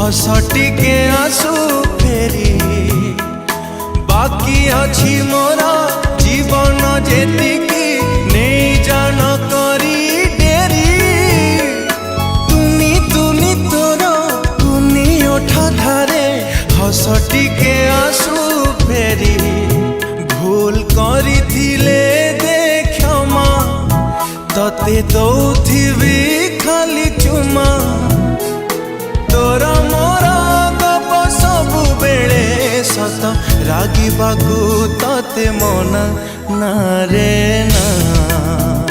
हस टिके आसु फेरी बाकी अछि मोरा जीवन जेतिकी नहीं जान करी डेरी तुनी तुनी तोर तुनी ओठा धारे हस टिके आसु फेरी भूल करी थिले दे क्षमा तते दौथिबी खाली चुमा तोरा मोरा गप सबु बेले सत रागिबाकू तते मना ना रे ना।